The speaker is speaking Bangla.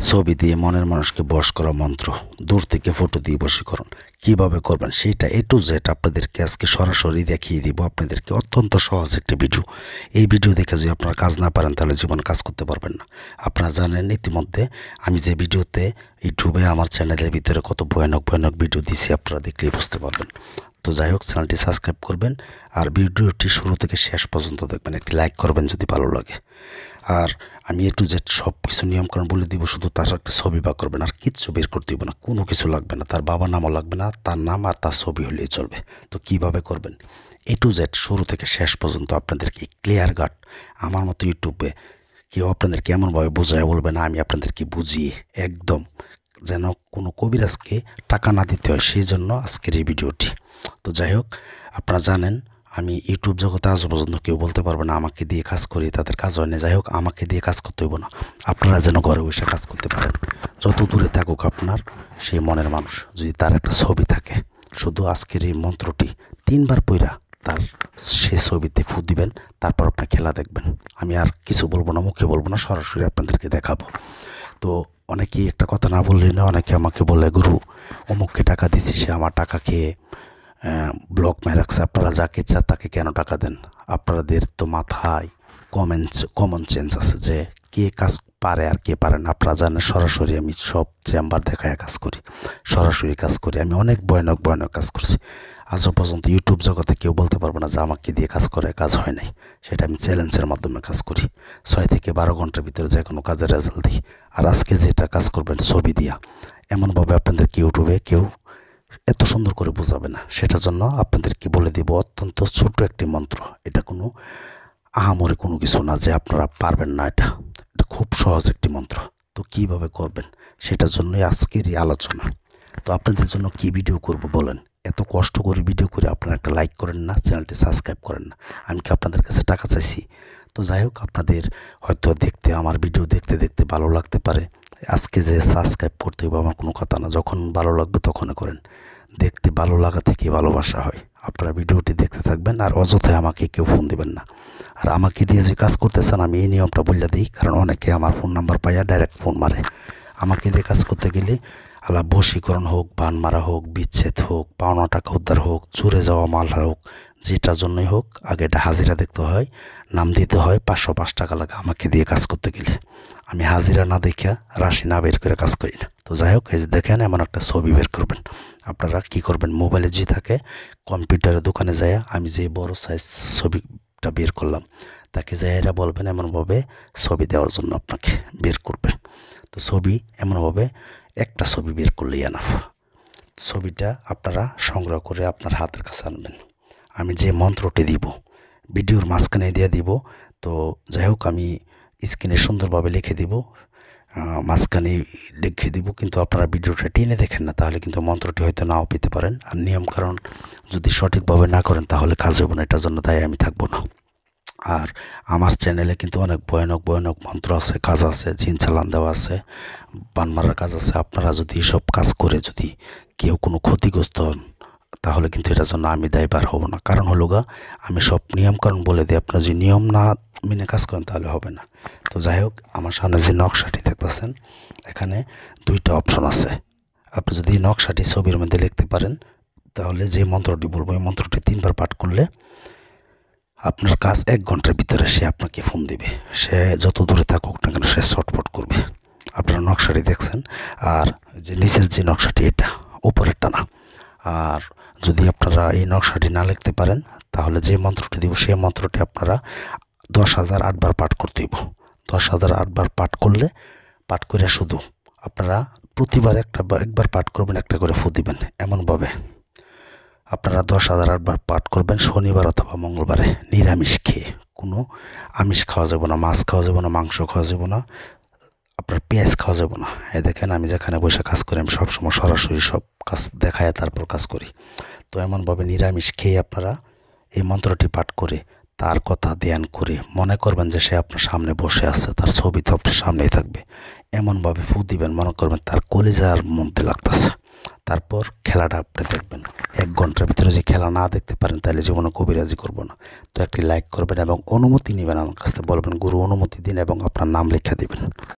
ছবি দিয়ে মনের মানুষকে বশ করা মন্ত্র, দূর থেকে ফটো দিয়ে বশীকরণ কীভাবে করবেন সেটা A to Z আপনাদেরকে আজকে সরাসরি দেখিয়ে দিব। আপনাদেরকে অত্যন্ত সহজ একটি ভিডিও। এই ভিডিও দেখে যদি আপনারা কাজ না পারেন তাহলে জীবন কাজ করতে পারবেন না। আপনারা জানেন ইতিমধ্যে আমি যে ভিডিওতে ইউটিউবে আমার চ্যানেলের ভিতরে কত ভয়ানক ভয়ানক ভিডিও দিছি, আপনারা দেখলেই বুঝতে পারবেন। তো যাই হোক, চ্যানেলটি সাবস্ক্রাইব করবেন আর ভিডিওটি শুরু থেকে শেষ পর্যন্ত দেখবেন, একটি লাইক করবেন যদি ভালো লাগে। আর আমি A to Z সব কিছু নিয়মকানুন বলে দিব, শুধু তার একটা ছবি বা করবেন, আর কিচ্ছু বের করতে দিব না, কোনো কিছু লাগবে না, তার বাবার নামও লাগবে না, তার নাম আর তার ছবি হলেই চলবে। তো কিভাবে করবেন A to Z শুরু থেকে শেষ পর্যন্ত আপনাদেরকে ক্লিয়ার কাট, আমার মতো ইউটিউবে কেউ আপনাদেরকে এমনভাবে বোঝায় বলবে না, আমি আপনাদেরকে বুঝিয়ে একদম যেন কোনো কবিরাজকে টাকা না দিতে হয়, সেই জন্য আজকের এই ভিডিওটি। তো যাই হোক, আপনারা জানেন আমি ইউটিউব জগতে আজ পর্যন্ত কেউ বলতে পারবে না আমাকে দিয়ে কাজ করি, তাদের কাজ হয় না। যাই হোক, আমাকে দিয়ে কাজ করতে হইব না, আপনারা যেন ঘরে বসে কাজ করতে পারেন। যত দূরে থাকুক আপনার সেই মনের মানুষ, যদি তার একটা ছবি থাকে, শুধু আজকের এই মন্ত্রটি 3বার পইরা তার সেই ছবিতে ফু দিবেন, তারপর আপনি খেলা দেখবেন। আমি আর কিছু বলবো না, মুখে বলবো না, সরাসরি আপনাদেরকে দেখাবো। তো অনেকেই একটা কথা না বললেই না, অনেকে আমাকে বলে গুরু অমুককে টাকা দিচ্ছি, সে আমার টাকা খেয়ে ব্লক মেরে রাখছে, আপনারা যাকে ইচ্ছা তাকে কেন টাকা দেন? আপনাদের তো মাথায় কমন সেন্স আছে যে কে কাজ পারে আর কে পারে না। আপনারা জানেন সরাসরি আমি সব চেম্বার দেখায় কাজ করি, সরাসরি কাজ করি। আমি অনেক ভয়ানক ভয়ানক কাজ করছি, আজও পর্যন্ত ইউটিউব জগতে কেউ বলতে পারবে না যে আমাকে দিয়ে কাজ করে কাজ হয় নাই। সেটা আমি চ্যালেঞ্জের মাধ্যমে কাজ করি, 6 থেকে 12 ঘন্টার ভিতরে যে কোনো কাজের রেজাল্ট দিই। আর আজকে যেটা কাজ করবেন ছবি দিয়া, এমনভাবে আপনাদেরকে ইউটিউবে কেউ এত সুন্দর করে বোঝাবে না। সেটার জন্য আপনাদেরকে বলে দিব অত্যন্ত ছোট একটি মন্ত্র। এটা কোনো আহামরি কোনো কিছু না যে আপনারা পারবেন না, এটা খুব সহজ একটি মন্ত্র। তো কিভাবে করবেন সেটার জন্যই আজকের এই আলোচনা। তো আপনাদের জন্য কি ভিডিও করব বলেন? এত কষ্ট করে ভিডিও করে আপনারা একটা লাইক করেন না, চ্যানেলটি সাবস্ক্রাইব করেন না। আমি কি আপনাদের কাছে টাকা চাইছি? তো যাই হোক, আপনাদের হয়তো দেখতে আমার ভিডিও দেখতে দেখতে ভালো লাগতে পারে। আজকে যে সাবস্ক্রাইব করতে হবে আমার কোনো কথা না, যখন ভালো লাগবে তখনই করেন। দেখতে ভালো লাগা থেকে ভালোবাসা হয়। আপনারা ভিডিওটি দেখতে থাকবেন আর অযথায় আমাকে কেউ ফোন দিবেন না। আর আমাকে দিয়ে যে কাজ করতেছেন আমি এই নিয়মটা বলে দিই, কারণ অনেকে আমার ফোন নাম্বার পাইয়া ডাইরেক্ট ফোন মারে। আমাকে দিয়ে কাজ করতে গেলে আলা বশীকরণ হোক, বান মারা হোক, বিচ্ছেদ হোক, পাওনা টাকা উদ্ধার হোক, চুরে যাওয়া মাল হোক, যেটার জন্যই হোক, আগে এটা হাজিরা দেখতে হয়, নাম দিতে হয়, 505 টাকা লাগে আমাকে দিয়ে কাজ করতে গেলে। আমি হাজিরা না দেখে রাশি না বের করে কাজ করি না। তো যাই হোক, এই যে দেখেন এমন একটা ছবি বের করবেন। আপনারা কি করবেন, মোবাইলে যে থাকে কম্পিউটারের দোকানে যায় আমি যে বড় সাইজ ছবিটা বের করলাম তাকে যাইরা বলবেন এমনভাবে ছবি দেওয়ার জন্য আপনাকে বের করবেন। তো ছবি এমনভাবে একটা ছবি বের করলেই এনাফ। ছবিটা আপনারা সংগ্রহ করে আপনার হাতের কাছে আনবেন। আমি যে মন্ত্রটি দিব ভিডিওর মাঝখানে দিয়ে দিব। তো যাই হোক, আমি স্ক্রিনে সুন্দরভাবে লিখে দিব, মাঝখানে লিখে দিব, কিন্তু আপনারা ভিডিওটা টেনে দেখেন না, তাহলে কিন্তু মন্ত্রটি হয়তো নাও পেতে পারেন। আর নিয়ম কারণ যদি সঠিকভাবে না করেন তাহলে কাজ হবে না, এটার জন্য তাই আমি থাকবো না। আর আমার চ্যানেলে কিন্তু অনেক ভয়ানক ভয়ানক মন্ত্র আছে, কাজ আছে, জিন চালান দেওয়া আছে, বান মারার কাজ আছে। আপনারা যদি এসব কাজ করে যদি কেউ কোনো ক্ষতিগ্রস্ত হন তাহলে কিন্তু এটার জন্য আমি দায়বার হব না। কারণ হলো আমি সব নিয়মকানুন বলে দিই, আপনারা যদি নিয়ম না মেনে কাজ করেন তাহলে হবে না। তো যাই হোক, আমার সামনে যে নকশাটি দেখতেছেন এখানে 2টা অপশন আছে। আপনি যদি নকশাটি ছবির মধ্যে লিখতে পারেন তাহলে যে মন্ত্রটি বলবো এই মন্ত্রটি 3বার পাঠ করলে আপনার কাজ 1 ঘন্টার ভিতরে সে আপনাকে ফোন দিবে। সে যত দূরে থাকুক না কেন সে শর্টফট করবে। আপনারা নকশাটি দেখছেন, আর যে নিচের যে নকশাটি এটা উপরেরটা না। আর যদি আপনারা এই নকশাটি না লিখতে পারেন তাহলে যে মন্ত্রটি দিব সেই মন্ত্রটি আপনারা 10,008 বার পাঠ করতে হইব। 10,008 বার পাঠ করলে, পাঠ করে শুধু আপনারা প্রতিবার একবার পাঠ করবেন, একটা করে ফু দিবেন। এমনভাবে আপনারা 10,008 বার পাঠ করবেন শনিবার অথবা মঙ্গলবারে, নিরামিষ খেয়ে। কোনো আমিষ খাওয়া যাবে না, মাছ খাওয়া যাবে না, মাংস খাওয়া যাবে না, আপনার পেঁয়াজ খাওয়া যাবে না। এই দেখেন আমি যেখানে বসে কাজ করি আমি সবসময় সরাসরি সব কাজ দেখায় তারপর কাজ করি। তো এমনভাবে নিরামিষ খেয়ে আপনারা এই মন্ত্রটি পাঠ করে তার কথা ধ্যান করে মনে করবেন যে সে আপনার সামনে বসে আছে, তার ছবি তো আপনার সামনেই থাকবে। এমনভাবে ফু দিবেন মনে করবেন তার কলিজার মধ্যে লাগতেছে। তারপর খেলাটা আপনি দেখবেন। 1 ঘন্টার ভিতরে যদি খেলা না দেখতে পারেন তাহলে জীবনে কবিরাজি করবো না। তো একটি লাইক করবেন এবং অনুমতি নেবেন, আমার কাছ থেকে বলবেন গুরু অনুমতি দিন এবং আপনার নাম লিখে দিবেন।